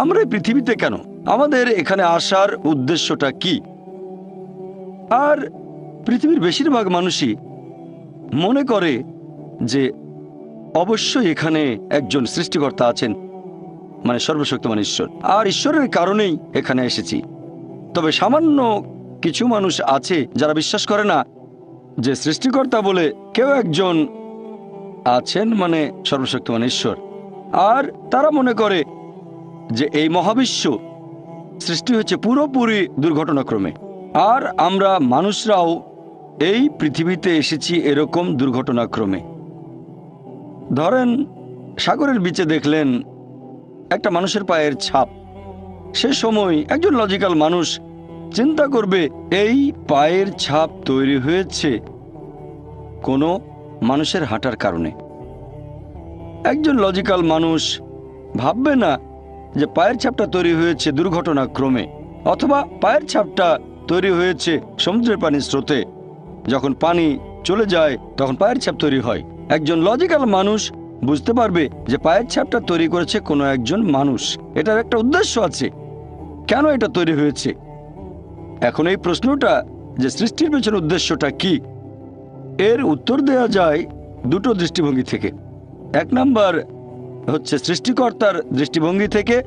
আমরা এই পৃথিবীতে কেন, আমাদের এখানে আসার উদ্দেশ্যটা কি। আর পৃথিবীর বেশিরভাগ মানুষই মনে করে যে অবশ্যই এখানে একজন সৃষ্টিকর্তা আছেন, মানে সর্বশক্তিমান ঈশ্বর, আর ঈশ্বরের কারণেই এখানে এসেছি। তবে সামান্য কিছু মানুষ আছে যারা বিশ্বাস করে না যে সৃষ্টিকর্তা বলে কেউ একজন আছেন, মানে সর্বশক্তিমান ঈশ্বর। আর তারা মনে করে যে এই মহাবিশ্ব সৃষ্টি হচ্ছে পুরোপুরি দুর্ঘটনাক্রমে, আর আমরা মানুষরাও এই পৃথিবীতে এসেছি এরকম দুর্ঘটনাক্রমে। ধরেন সাগরের বিচে দেখলেন একটা মানুষের পায়ের ছাপ। সে সময় একজন লজিক্যাল মানুষ চিন্তা করবে এই পায়ের ছাপ তৈরি হয়েছে কোনো মানুষের হাঁটার কারণে। একজন লজিক্যাল মানুষ ভাববে না যে পায়ের ছাপটা তৈরি হয়েছে দুর্ঘটনাক্রমে, অথবা পায়ের ছাপটা তৈরি হয়েছে সমুদ্রের পানির স্রোতে। যখন পানি চলে যায় তখন পায়ের ছাপ তৈরি হয়। একজন লজিক্যাল মানুষ বুঝতে পারবে যে পায়ের ছাপটা তৈরি করেছে কোনো একজন মানুষ, এটার একটা উদ্দেশ্য আছে, কেন এটা তৈরি হয়েছে। এখন এই প্রশ্নটা যে সৃষ্টির পেছনে উদ্দেশ্যটা কি, এর উত্তর দেওয়া যায় দুটো দৃষ্টিভঙ্গি থেকে। এক নাম্বার হচ্ছে সৃষ্টিকর্তার দৃষ্টিভঙ্গি থেকে,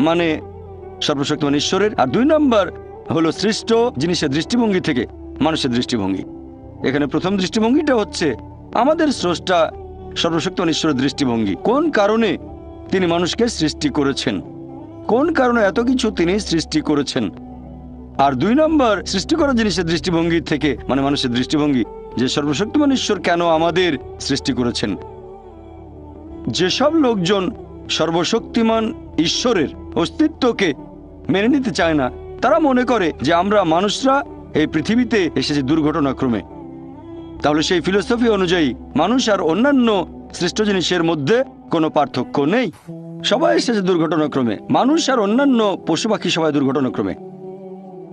মানে সর্বশক্তিমান ঈশ্বরের, আর দুই নাম্বার হলো সৃষ্ট জিনিসের দৃষ্টিভঙ্গি থেকে, মানুষের দৃষ্টিভঙ্গি। এখানে প্রথম দৃষ্টিভঙ্গিটা হচ্ছে আমাদের স্রষ্টা সর্বশক্তিমান ঈশ্বরের দৃষ্টিভঙ্গি, কোন কারণে তিনি মানুষকে সৃষ্টি করেছেন, কোন কারণে এত কিছু তিনি সৃষ্টি করেছেন। আর দুই নম্বর সৃষ্টি করা জিনিসের দৃষ্টিভঙ্গি থেকে, মানে মানুষের দৃষ্টিভঙ্গি, যে সর্বশক্তিমান ঈশ্বর কেন আমাদের সৃষ্টি করেছেন। যেসব লোকজন সর্বশক্তিমান ঈশ্বরের অস্তিত্বকে মেনে নিতে চায় না, তারা মনে করে যে আমরা মানুষরা এই পৃথিবীতে এসেছি দুর্ঘটনাক্রমে। তাহলে সেই ফিলোসফি অনুযায়ী মানুষ আর অন্যান্য সৃষ্ট জিনিসের মধ্যে কোনো পার্থক্য নেই, সবাই এসেছে দুর্ঘটনাক্রমে। মানুষ আর অন্যান্য পশু পাখি সবাই দুর্ঘটনাক্রমে।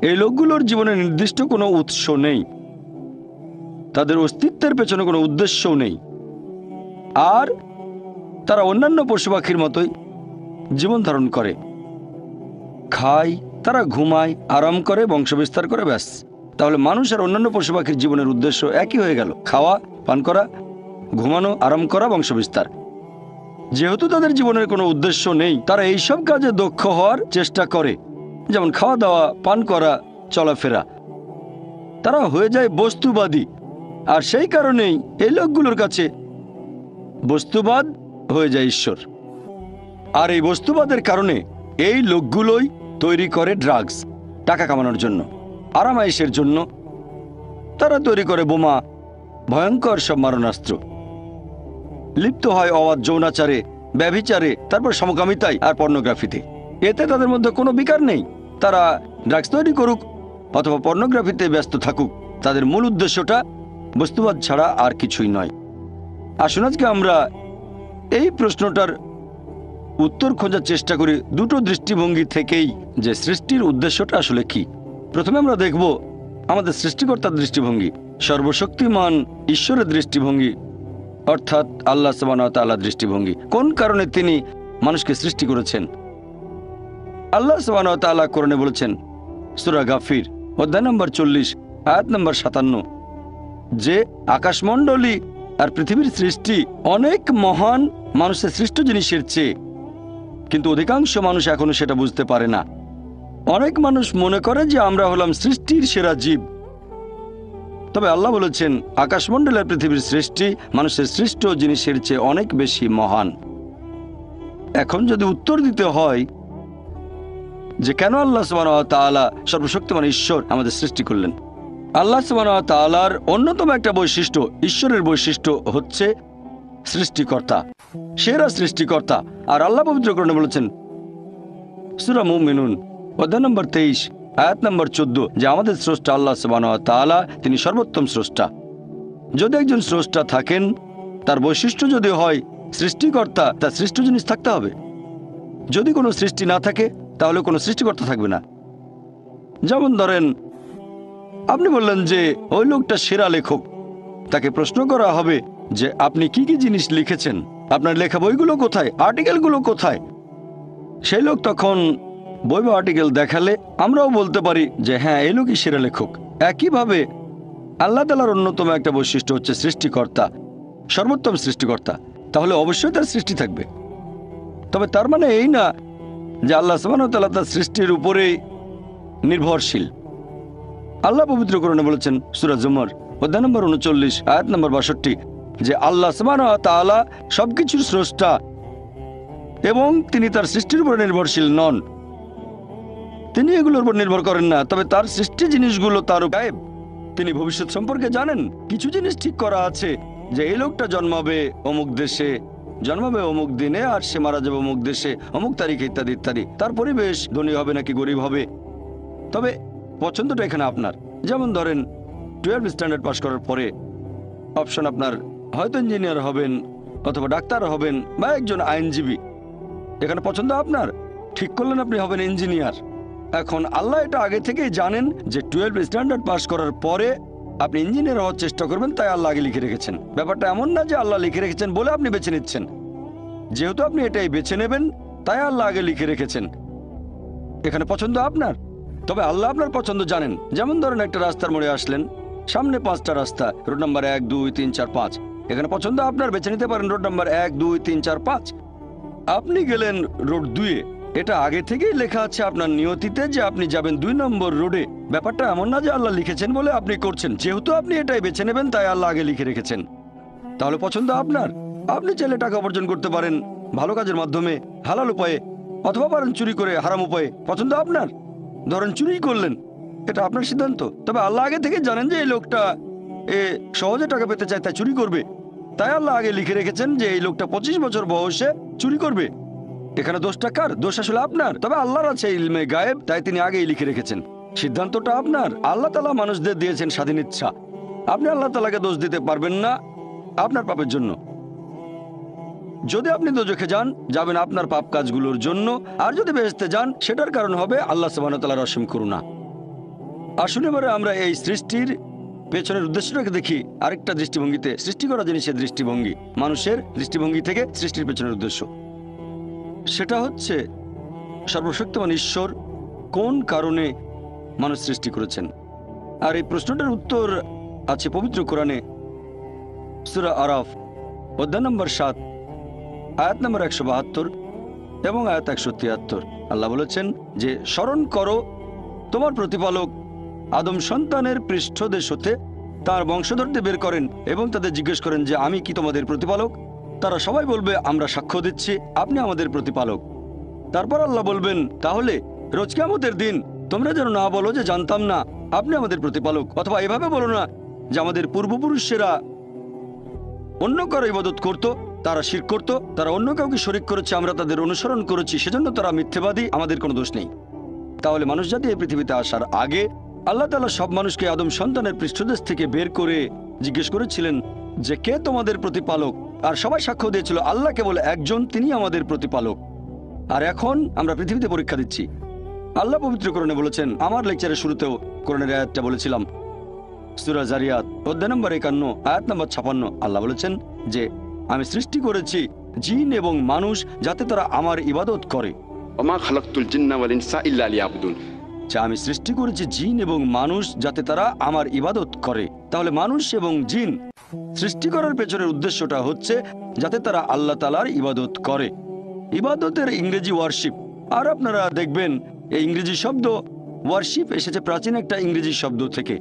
এই লোকগুলোর জীবনে নির্দিষ্ট কোনো উৎস নেই, তাদের অস্তিত্বের পেছনে কোনো উদ্দেশ্যও নেই, আর তারা অন্যান্য পশু পাখির মতোই জীবন ধারণ করে, খায়, তারা ঘুমায়, আরাম করে, বংশবিস্তার করে, ব্যাস। তাহলে মানুষ আর অন্যান্য পশু পাখির জীবনের উদ্দেশ্য একই হয়ে গেল, খাওয়া, পান করা, ঘুমানো, আরাম করা, বংশবিস্তার। যেহেতু তাদের জীবনের কোনো উদ্দেশ্য নেই, তারা এইসব কাজে দক্ষ হওয়ার চেষ্টা করে, যেমন খাওয়া দাওয়া, পান করা, চলাফেরা। তারা হয়ে যায় বস্তুবাদী, আর সেই কারণেই এই লোকগুলোর কাছে বস্তুবাদ হয়ে যায় ঈশ্বর। আর এই বস্তুবাদের কারণে এই লোকগুলোই তৈরি করে ড্রাগস, টাকা কামানোর জন্য, আরামাইশের জন্য। তারা তৈরি করে বোমা, ভয়ঙ্কর সব মারণাস্ত্র, লিপ্ত হয় অবাধ যৌনাচারে, ব্যভিচারে, তারপর সমকামিতায় আর পর্নোগ্রাফিতে। এতে তাদের মধ্যে কোনো বিকার নেই। তারা ড্রাগস তৈরি করুক অথবা পর্নোগ্রাফিতে ব্যস্ত থাকুক, তাদের মূল উদ্দেশ্যটা বস্তুবাদ ছাড়া আর কিছুই নয়। আসুন আজকে আমরা এই প্রশ্নটার উত্তর খোঁজার চেষ্টা করি দুটো দৃষ্টিভঙ্গি থেকেই, যে সৃষ্টির উদ্দেশ্যটা আসলে কি। প্রথমে আমরা দেখব আমাদের সৃষ্টিকর্তার দৃষ্টিভঙ্গি, সর্বশক্তিমান ঈশ্বরের দৃষ্টিভঙ্গি, অর্থাৎ আল্লাহ সুবহানাহু ওয়া তাআলার দৃষ্টিভঙ্গি। কোন কারণে তিনি মানুষকে সৃষ্টি করেছেন। আল্লাহ সুবহানাহু ওয়া তাআলা কোরআনে বলেছেন, সূরা গাফির অধ্যায় নম্বর 40 আয়াত নম্বর 57, যে আকাশমণ্ডলী আর পৃথিবীর সৃষ্টি অনেক মহান মানুষের সৃষ্ট জিনিসের চেয়ে, কিন্তু অধিকাংশ মানুষ এখনো সেটা বুঝতে পারে না। অনেক মানুষ মনে করে যে আমরা হলাম সৃষ্টির সেরা জীব, তবে আল্লাহ বলেছেন আকাশমণ্ডলের পৃথিবীর সৃষ্টি মানুষের সৃষ্ট জিনিসের চেয়ে অনেক বেশি মহান। এখন যদি উত্তর দিতে হয় যে কেন আল্লাহ সুবহানাহু ওয়া তাআলা সর্বশক্তিমান ঈশ্বর আমাদের সৃষ্টি করলেন, আল্লাহ সুবহানাহু ওয়া তাআলার অন্যতম একটা বৈশিষ্ট্য, ঈশ্বরের বৈশিষ্ট্য হচ্ছে সৃষ্টিকর্তা, সেরা সৃষ্টিকর্তা। আর আল্লাহ পবিত্র কোরআনে বলেছেন সূরা মুমিনুন অধ্যায় নম্বর 23 আয়াত নম্বর 14, যে আমাদের স্রষ্টা আল্লাহ সুবহানাহু ওয়া তাআলা তিনি সর্বোত্তম স্রষ্টা। যদি একজন স্রষ্টা থাকেন, তার বৈশিষ্ট্য যদি হয় সৃষ্টিকর্তা, তার সৃষ্ট জিনিস থাকতে হবে। যদি কোনো সৃষ্টি না থাকে তাহলে কোনো সৃষ্টিকর্তা থাকবে না। যেমন ধরেন আপনি বললেন যে ওই লোকটা সেরা লেখক, তাকে প্রশ্ন করা হবে যে আপনি কি কি জিনিস লিখেছেন, আপনার লেখা বইগুলো কোথায়, আর্টিকেলগুলো কোথায়। সেই লোক তখন বই বা আর্টিকেল দেখালে আমরাও বলতে পারি যে হ্যাঁ এই লোকই সেরা লেখক। একইভাবে আল্লাহ তাআলার অন্যতম একটা বৈশিষ্ট্য হচ্ছে সৃষ্টিকর্তা, সর্বোত্তম সৃষ্টিকর্তা। তাহলে অবশ্যই তার সৃষ্টি থাকবে। তবে তার মানে এই না যে আল্লাহ সুবহানাহু ওয়া তাআলা তার সৃষ্টির উপরেই নির্ভরশীল। আল্লাহ পবিত্র কোরআনে বলেছেন সূরা জুমার অধ্যায় নম্বর ৩৯ আয়াত নম্বর ৬২ যে আল্লাহ সুবহানাহু ওয়া তাআলা সবকিছুর স্রষ্টা এবং তিনি তার সৃষ্টির উপর নির্ভরশীল নন। তিনি এগুলোর উপর নির্ভর করেন না, তবে তার সৃষ্টি জিনিসগুলো তার গায়েব। তিনি ভবিষ্যৎ সম্পর্কে জানেন। কিছু জিনিস ঠিক করা আছে যে এই লোকটা জন্মাবে অমুক দেশে, জন্মাবে অমুক দিনে, আর সে মারা যাবে অমুক দেশে অমুক তারিখে, ইত্যাদি ইত্যাদি। তার পরিবেশ ধনী হবে নাকি গরিব হবে, তবে পছন্দটা এখানে আপনার। যেমন ধরেন 12 স্ট্যান্ডার্ড পাস করার পরে অপশন আপনার হয়তো ইঞ্জিনিয়ার হবেন অথবা ডাক্তার হবেন বা একজন আইনজীবী। এখানে পছন্দ আপনার, ঠিক করলেন আপনি হবেন ইঞ্জিনিয়ার। এখন আল্লাহ এটা আগে থেকেই জানেন যে 12 স্ট্যান্ডার্ড পাস করার পরে আপনি ইঞ্জিনিয়ার হওয়ার চেষ্টা করবেন, তাই আল্লাহ আগে লিখে রেখেছেন। ব্যাপারটা এমন না যে আল্লাহ লিখে রেখেছেন বলে আপনি বেছে নিচ্ছেন। যেহেতু আপনি এটাই বেছে নেবেন তাই আল্লাহ আগে লিখে রেখেছেন। এখানে পছন্দ আপনার, তবে আল্লাহ আপনার পছন্দ জানেন। যেমন ধরেন একটা রাস্তার মোড়ে আসলেন, সামনে 5টা রাস্তা, রোড নাম্বার 1 2 3 4 5। এখানে পছন্দ আপনার, বেছে নিতে পারেন রোড নাম্বার 1 2 3 4 5। আপনি গেলেন রোড 2-এ, এটা আগে থেকেই লেখা আছে আপনার নিয়তিতে যে আপনি যাবেন 2 নম্বর রোডে। ব্যাপারটা এমন না যে আল্লাহ লিখেছেন বলে আপনি করছেন। যেহেতু আপনি এটাই বেছে নেবেন তাই আল্লাহ আগে লিখে রেখেছেন। তাহলে পছন্দ আপনার। আপনি চাইলে টাকা উপার্জন করতে পারেন ভালো কাজের মাধ্যমে, হালাল উপায়ে, অথবা পারেন চুরি করে হারাম উপায়ে। পছন্দ আপনার। ধরেন চুরি করলেন, এটা আপনার সিদ্ধান্ত। তবে আল্লাহ আগে থেকে জানেন যে এই লোকটা সহজে টাকা পেতে চায়, তাই চুরি করবে। তাই আল্লাহ আগে লিখে রেখেছেন যে এই লোকটা 25 বছর বয়সে চুরি করবে। এখানে দোষটা কার? দোষ আসলে আপনার। তবে আল্লাহর আছে ইলমে গায়েব, তাই তিনি আগেই লিখে রেখেছেন। সিদ্ধান্তটা আপনার। আল্লাহ তাআলা মানুষদের দিয়েছেন স্বাধীন ইচ্ছা। আপনি আল্লাহ তাআলাকে দোষ দিতে পারবেন না আপনার পাপের জন্য। যদি আপনি দোজখে যান, যাবেন আপনার পাপ কাজগুলোর জন্য, আর যদি বেহেশতে যান সেটার কারণ হবে আল্লাহ সুবহানাহু ওয়া তাআলার অসীম করুণা। আসুন এবারে আমরা এই সৃষ্টির পেছনের উদ্দেশ্যটাকে দেখি আরেকটা দৃষ্টিভঙ্গিতে। সৃষ্টি করা জিনিসের দৃষ্টিভঙ্গি, মানুষের দৃষ্টিভঙ্গি থেকে সৃষ্টির পেছনের উদ্দেশ্য, সেটা হচ্ছে সর্বশক্তিমান ঈশ্বর কোন কারণে মানুষ সৃষ্টি করেছেন। আর এই প্রশ্নটার উত্তর আছে পবিত্র কোরআনে সূরা আরাফ অধ্যায় নম্বর 7 আয়াত নম্বর 172 এবং আয়াত 173। আল্লাহ বলেছেন যে স্মরণ করো তোমার প্রতিপালক আদম সন্তানের পৃষ্ঠদেশ হতে তার বংশধরদের বের করেন এবং তাদের জিজ্ঞেস করেন যে আমি কি তোমাদের প্রতিপালক। তারা সবাই বলবে আমরা সাক্ষ্য দিচ্ছি আপনি আমাদের প্রতিপালক। তারপর আল্লাহ বলবেন তাহলে রোজ কিয়ামতের দিন তোমরা যেন না বলো যে জানতাম না আপনি আমাদের প্রতিপালক, অথবা এভাবে বলো না যে আমাদের পূর্বপুরুষেরা অন্য কারো ইবাদত করত, তারা শিরক করত, তারা অন্য কাউকে শরীক করেছে, আমরা তাদের অনুসরণ করেছি, সেজন্য তারা মিথ্যেবাদী, আমাদের কোনো দোষ নেই। তাহলে মানুষ জাতি এই পৃথিবীতে আসার আগে আল্লাহ তাআলা সব মানুষকে আদম সন্তানের পৃষ্ঠদেশ থেকে বের করে জিজ্ঞেস করেছিলেন যে কে তোমাদের প্রতিপালক, আর সবাই সাক্ষ্য দিয়েছিল আল্লাহ কেবল একজন, তিনি আমাদের প্রতিপালক। আর এখন আমরা পৃথিবীতে পরীক্ষা দিচ্ছি। আল্লাহ পবিত্র কোরআনে বলেছেন, আমার লেকচারের শুরুতেও কোরআনের আয়াতটা বলেছিলাম, সূরা জারিয়াত অধ্যায় নম্বর 51 আয়াত নম্বর 56। আল্লাহ বলেছেন যে আমি সৃষ্টি করেছি জিন এবং মানুষ যাতে তারা আমার ইবাদত করে। ওমা খালাকতুল জিন্না ওয়াল ইনসা ইল্লা লিয়াবুদুন। আমি সৃষ্টি করেছি জিন এবং মানুষ যাতে তারা আমার ইবাদত করে। তাহলে মানুষ এবং জিন সৃষ্টি করার পেছনের উদ্দেশ্যটা হচ্ছে যাতে তারা আল্লাহ তাআলার ইবাদত করে। ইবাদতের ইংরেজি ওয়ারশিপ। আর আপনারা দেখবেন এই ইংরেজি শব্দ ওয়ারশিপ এসেছে প্রাচীন একটা ইংরেজি শব্দ থেকে,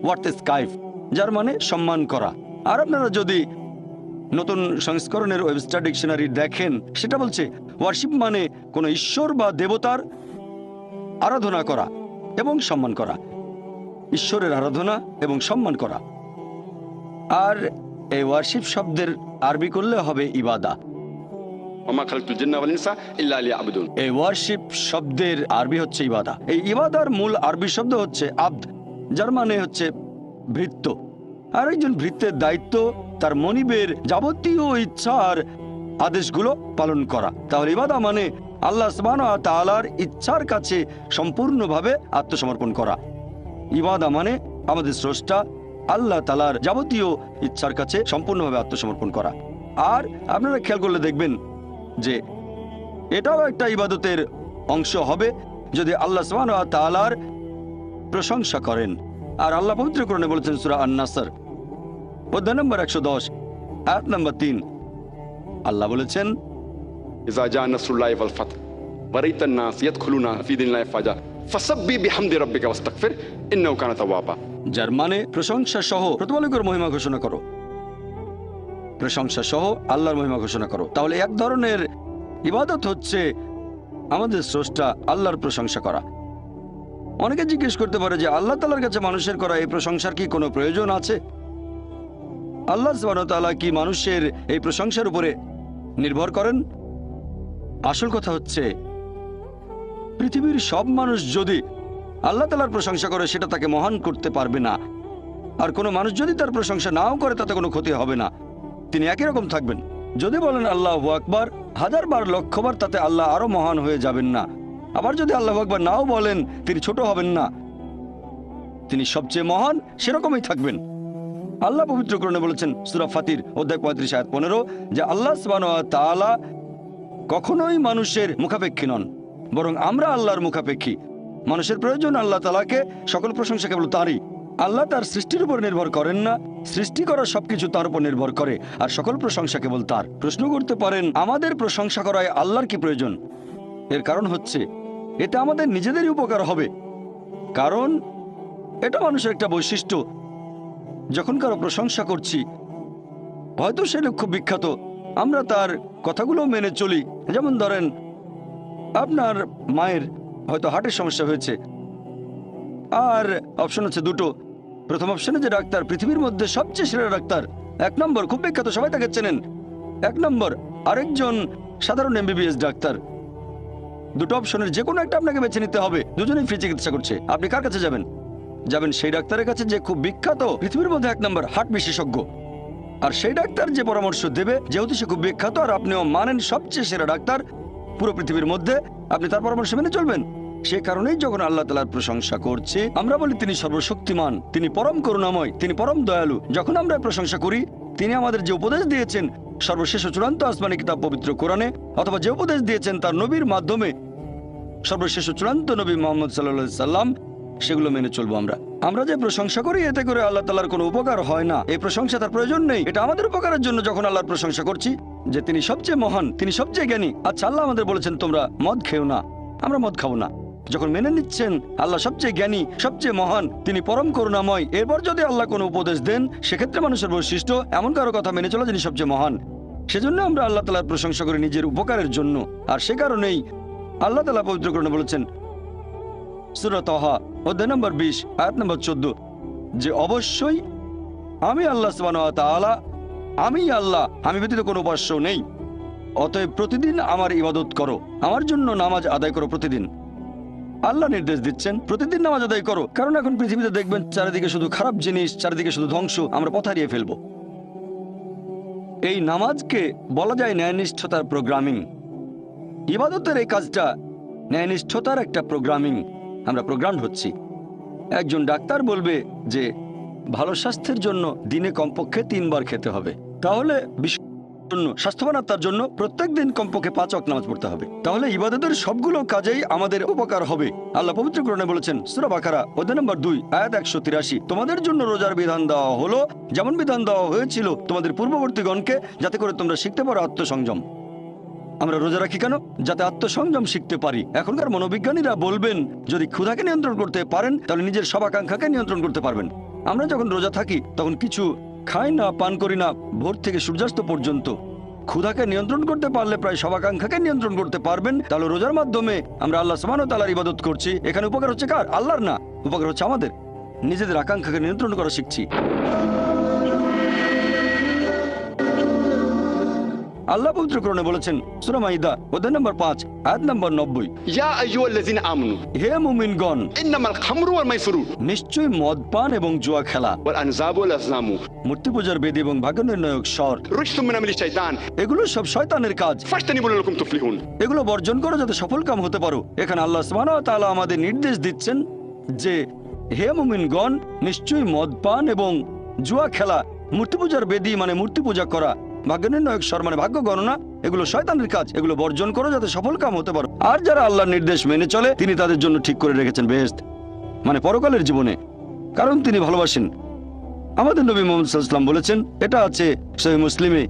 ওয়ার্তেস্কাইফ, যার মানে সম্মান করা। আর আপনারা যদি নতুন সংস্করণের ওয়েবস্টার ডিকশনারি দেখেন, সেটা বলছে ওয়ারশিপ মানে কোনো ঈশ্বর বা দেবতার আরাধনা করা এবং সম্মান করা, ঈশ্বরের আরাধনা এবং সম্মান করা। আর এই ওয়ারশিপ শব্দের আরবি করলে হবে ইবাদা। ওমা খালাকতুল জিন্না ওয়াল ইনসা ইল্লা লিয়াবুদুন। এই ওয়ারশিপ শব্দের আরবি হচ্ছে ইবাদা। এই ইবাদার মূল আরবি শব্দ হচ্ছে আব্দ, যার মানে হচ্ছে ভৃত্য। আর একজন ভৃত্যের দায়িত্ব তার মনিবের যাবতীয় ইচ্ছার আদেশগুলো পালন করা। তাহলে ইবাদা মানে আল্লাহ সুবহানাহু ওয়া তাআলার ইচ্ছার কাছে সম্পূর্ণভাবে আত্মসমর্পণ করা। ইবাদা মানে আমাদের স্রষ্টা আল্লাহ তাআলার যাবতীয় ইচ্ছার কাছে সম্পূর্ণভাবে আত্মসমর্পণ করা। আর আপনারা খেয়াল করলে দেখবেন যে এটাও একটা ইবাদতের অংশ হবে যদি আল্লাহ সুবহানাহু ওয়া তাআলার প্রশংসা করেন। আর আল্লাহ পবিত্র কোরআনে বলেছেন সূরা আন-নাসর অধ্যায় নম্বর 110 আয়াত নম্বর 3, আল্লাহ বলেছেন, إذا جاء نصر الله والفتح ورأيت الناس يدخلون في دين الله أفواجا فسبح بحمد ربك واستغفر إنه كان توابا। যার মানে প্রশংসা সহ প্রতিপালকের মহিমা ঘোষণা করো, প্রশংসা সহ আল্লাহর মহিমা ঘোষণা করো। তাহলে এক ধরনের ইবাদত হচ্ছে আমাদের স্রষ্টা আল্লাহর প্রশংসা করা। অনেকে জিজ্ঞেস করতে পারে যে আল্লাহ তাআলার কাছে মানুষের করা এই প্রশংসার কি কোনো প্রয়োজন আছে? আল্লাহ সুবহানাহু ওয়া তাআলা কি মানুষের এই প্রশংসার উপরে নির্ভর করেন? আসল কথা হচ্ছে পৃথিবীর সব মানুষ যদি আল্লাহ তাআলার প্রশংসা করে সেটা তাকে মহান করতে পারবে না, আর কোনো মানুষ যদি তার প্রশংসা নাও করে তাতে কোনো ক্ষতি হবে না, তিনি একই রকম থাকবেন। যদি বলেন আল্লাহু আকবার 1000 বার 1,000,000 বার, তাতে আল্লাহ আরো মহান হয়ে যাবেন না। আবার যদি আল্লাহু আকবার নাও বলেন তিনি ছোট হবেন না, তিনি সবচেয়ে মহান সেরকমই থাকবেন। আল্লাহ পবিত্র কোরআনে বলেছেন সূরা ফাতির অধ্যায় 35 আয়াত 15 যে আল্লাহ সুবহানাহু ওয়া তাআলা কখনোই মানুষের মুখাপেক্ষী নন, বরং আমরা আল্লাহর মুখাপেক্ষী। মানুষের প্রয়োজন আল্লাহ তাআলাকে, সকল প্রশংসা কেবল তারই। আল্লাহ তার সৃষ্টির উপর নির্ভর করেন না, সৃষ্টি করা সবকিছু তার উপর নির্ভর করে, আর সকল প্রশংসা কেবল তার। প্রশ্ন করতে পারেন আমাদের প্রশংসা করায় আল্লাহর কি প্রয়োজন? এর কারণ হচ্ছে এতে আমাদের নিজেদেরই উপকার হবে, কারণ এটা মানুষের একটা বৈশিষ্ট্য। যখন কারো প্রশংসা করছি, হয়তো সে লোক খুব বিখ্যাত, আমরা তার কথাগুলো মেনে চলি। যেমন ধরেন আপনার মায়ের হয়তো হার্টের সমস্যা হয়েছে, আর অপশন হচ্ছে দুটো। প্রথম অপশনে যে ডাক্তার পৃথিবীর মধ্যে সবচেয়ে সেরা ডাক্তার, 1 নম্বর, খুব বিখ্যাত, সবাই তাকে চেনেন, 1 নম্বর। আরেকজন সাধারণ MBBS ডাক্তার। দুটো অপশনের যে কোনো একটা আপনাকে বেছে নিতে হবে। দুজনেই ফ্রি চিকিৎসা করছে। আপনি কার কাছে যাবেন? যাবেন সেই ডাক্তারের কাছে যে খুব বিখ্যাত, পৃথিবীর মধ্যে 1 নম্বর হার্ট বিশেষজ্ঞ। আর সেই ডাক্তার যে পরামর্শ দেবে, যেহেতু সে খুব বিখ্যাত আর আপনিও মানেন সবচেয়ে সেরা ডাক্তার পুরো পৃথিবীর মধ্যে, আপনি তার পরামর্শ মেনে চলবেন। সে কারণেই যখন আল্লাহ তাআলার প্রশংসা করছি, আমরা বলি তিনি সর্বশক্তিমান, তিনি পরম করুণাময়, তিনি পরম দয়ালু। যখন আমরা প্রশংসা করি, তিনি আমাদের যে উপদেশ দিয়েছেন সর্বশেষ ও চূড়ান্ত আসমানি কিতাব পবিত্র কোরআনে, অথবা যে উপদেশ দিয়েছেন তার নবীর মাধ্যমে সর্বশেষ ও চূড়ান্ত নবী মুহাম্মদ সাল্লাল্লাহু আলাইহি সাল্লাম, সেগুলো মেনে চলবো। আমরা যে প্রশংসা করি, এতে করে আল্লাহ তাআলার কোনো উপকার হয় না। এই প্রশংসা তার প্রয়োজন নেই, এটা আমাদের উপকারের জন্য। যখন আল্লাহর প্রশংসা করছি যে তিনি সবচেয়ে মহান, তিনি সবচেয়ে জ্ঞানী। আচ্ছা, আল্লাহ আমাদের বলেছেন তোমরা মদ খেও না, আমরা মদ খাবো না। যখন মেনে নিচ্ছেন আল্লাহ সবচেয়ে জ্ঞানী, সবচেয়ে মহান, তিনি পরম করুণাময়, এরপর যদি আল্লাহ কোনো উপদেশ দেন, সেক্ষেত্রে মানুষের বৈশিষ্ট্য এমন কারো কথা মেনে চলা যিনি সবচেয়ে মহান। সেজন্য আমরা আল্লাহ তাআলার প্রশংসা করি নিজের উপকারের জন্য। আর সে কারণেই আল্লাহ তাআলা পবিত্র কোরআনে বলেছেন সূরা তাহা অধ্যায় নম্বর 20 আয়াত নম্বর 14 যে অবশ্যই আমি আল্লাহ সুবহানাহু ওয়া তাআলা, আমি আল্লাহ, আমি ব্যতীত কোনো উপাস্য নেই। অতএব প্রতিদিন আমার ইবাদত করো, আমার জন্য নামাজ আদায় করো প্রতিদিন। আল্লাহ নির্দেশ দিচ্ছেন প্রতিদিন নামাজ আদায় করো, কারণ এখন পৃথিবীতে দেখবেন চারিদিকে শুধু খারাপ জিনিস, চারিদিকে শুধু ধ্বংস, আমরা পথ হারিয়ে ফেলবো। এই নামাজকে বলা যায় ন্যায়নিষ্ঠতার প্রোগ্রামিং। ইবাদতের এই কাজটা ন্যায়নিষ্ঠতার একটা প্রোগ্রামিং। আমরা প্রোগ্রাম হচ্ছি। একজন ডাক্তার বলবে যে ভালো স্বাস্থ্যের জন্য দিনে কমপক্ষে 3 বার খেতে হবে, তাহলে স্বাস্থ্যবান আত্মার জন্য প্রত্যেক দিন কমপক্ষে 5 ওয়াক্ত নামাজ পড়তে হবে। তাহলে ইবাদতের সবগুলো কাজেই আমাদের উপকার হবে। আল্লাহ পবিত্র কোরআনে বলেছেন সূরা বাকারা অধ্যায় নম্বর 2 আয়াত 183 তোমাদের জন্য রোজার বিধান দেওয়া হলো যেমন বিধান দেওয়া হয়েছিল তোমাদের পূর্ববর্তীগণকে, যাতে করে তোমরা শিখতে পারো আত্মসংযম। আমরা রোজা রাখি কেন? যাতে আত্মসংযম শিখতে পারি। এখনকার মনোবিজ্ঞানীরা বলবেন যদি ক্ষুধাকে নিয়ন্ত্রণ করতে পারেন, তাহলে নিজের সব আকাঙ্ক্ষাকে নিয়ন্ত্রণ করতে পারবেন। আমরা যখন রোজা থাকি তখন কিছু খাই না, পান করি না ভোর থেকে সূর্যাস্ত পর্যন্ত। ক্ষুধাকে নিয়ন্ত্রণ করতে পারলে প্রায় সব আকাঙ্ক্ষাকে নিয়ন্ত্রণ করতে পারবেন। তাহলে রোজার মাধ্যমে আমরা আল্লাহ সুবহানাহু ওয়া তাআলার ইবাদত করছি। এখানে উপকার হচ্ছে কার? আল্লাহর না, উপকার হচ্ছে আমাদের। নিজেদের আকাঙ্ক্ষাকে নিয়ন্ত্রণ করা শিখছি। আল্লাহ পবিত্র কোরআনে বলেছেন সূরা মাইদা অধ্যায় নম্বর 5 আয়াত নম্বর 90 ইয়া আইয়ুহাল্লাযিনা আমানু, হে মুমিনগণ, ইন্নামাল খামরু ওয়াল মাইসিরু, নিশ্চয়ই মদ পান এবং জুয়া খেলা, ওয়াল আনযাবু ওয়াল আজলামু, মূর্তি পূজার বেদি এবং ভাগ্য নির্ণায়ক স্বর, রিজসুম মিন আমালি শাইতান, এগুলো সব শয়তানের কাজ। ফাজতানিবু লাকুম তুফলিহুন, এগুলো বর্জন করো যাতে সফল কাম হতে পারো। এখানে আল্লাহ সুবহানাহু ওয়া তাআলা আমাদের নির্দেশ দিচ্ছেন যে হে মুমিনগণ, নিশ্চয়ই মদ পান এবং জুয়া খেলা, মূর্তি পূজার বেদি মানে মূর্তি পূজা করা, ভাগ্য নির্ণায়ক স্বর মানে ভাগ্য গণনা, এগুলো শয়তানের কাজ, এগুলো বর্জন করো যাতে সফল কাম হতে পারো। আর যারা আল্লাহর নির্দেশ মেনে চলে তিনি তাদের জন্য ঠিক করে রেখেছেন বেহেশত, মানে পরকালের জীবনে, কারণ তিনি ভালোবাসেন। আমাদের নবী মুহাম্মদ সাল্লাল্লাহু আলাইহি ওয়াসাল্লাম বলেছেন, এটা আছে সহিহ মুসলিমে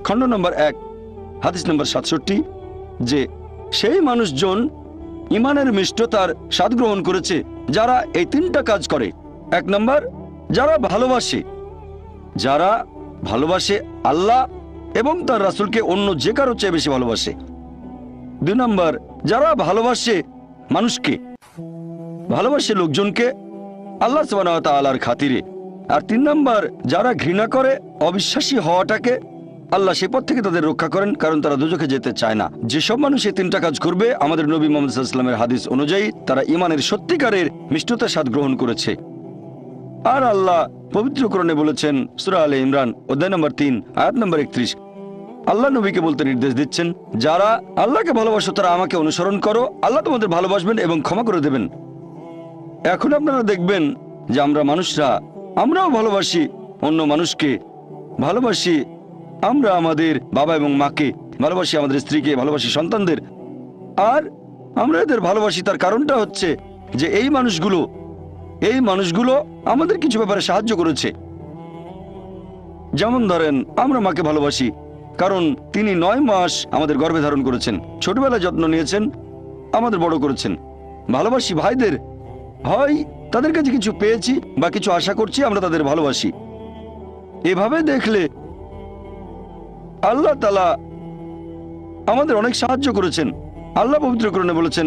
খণ্ড নম্বর 1 হাদিস নম্বর 67, যে সেই মানুষজন ইমানের মিষ্টতার স্বাদ গ্রহণ করেছে যারা এই 3টা কাজ করে। 1 নম্বর, যারা ভালোবাসে আল্লাহ এবং তার রাসূলকে অন্য যে কারো চেয়ে বেশি ভালোবাসে। 2 নম্বর, যারা ভালোবাসে মানুষকে, ভালোবাসে লোকজনকে আল্লাহ সুবহানাহু ওয়া তাআলার খাতিরে। আর 3 নম্বর, যারা ঘৃণা করে অবিশ্বাসী হওয়াটাকে, আল্লাহ সে পথ থেকে তাদের রক্ষা করেন, কারণ তারা দোজখে যেতে চায় না। যেসব মানুষ এই 3টা কাজ করবে আমাদের নবী মুহাম্মদ সাল্লাল্লাহু আলাইহি ওয়াসাল্লামের হাদিস অনুযায়ী তারা ইমানের সত্যিকারের মিষ্টতার স্বাদ গ্রহণ করেছে। আর আল্লাহ পবিত্র কোরআনে বলেছেন সূরা আলে ইমরান অধ্যায় নম্বর 3 আয়াত নম্বর 31, আল্লাহ নবীকে বলতে নির্দেশ দিচ্ছেন, যারা আল্লাহকে ভালোবাসো তারা আমাকে অনুসরণ করো, আল্লাহ তোমাদের ভালোবাসবেন এবং ক্ষমা করে দেবেন। এখন আপনারা দেখবেন যে আমরা মানুষরা, আমরাও ভালোবাসি অন্য মানুষকে, ভালোবাসি আমরা আমাদের বাবা এবং মাকে, ভালোবাসি আমাদের স্ত্রীকে, ভালোবাসি সন্তানদের। আর আমরা এদের ভালোবাসি তার কারণটা হচ্ছে যে এই মানুষগুলো আমাদের কিছু ব্যাপারে সাহায্য করেছে। যেমন ধরেন, আমরা মাকে ভালোবাসি কারণ তিনি 9 মাস আমাদের গর্ভে ধারণ করেছেন, ছোটবেলায় যত্ন নিয়েছেন, আমাদের বড় করেছেন। ভালোবাসি ভাইদের, হয় তাদের কাছে কিছু পেয়েছি বা কিছু আশা করছি, আমরা তাদের ভালোবাসি। এভাবে দেখলে আল্লাহ তাআলা আমাদের অনেক সাহায্য করেছেন। আল্লাহ পবিত্র কোরআনে বলেছেন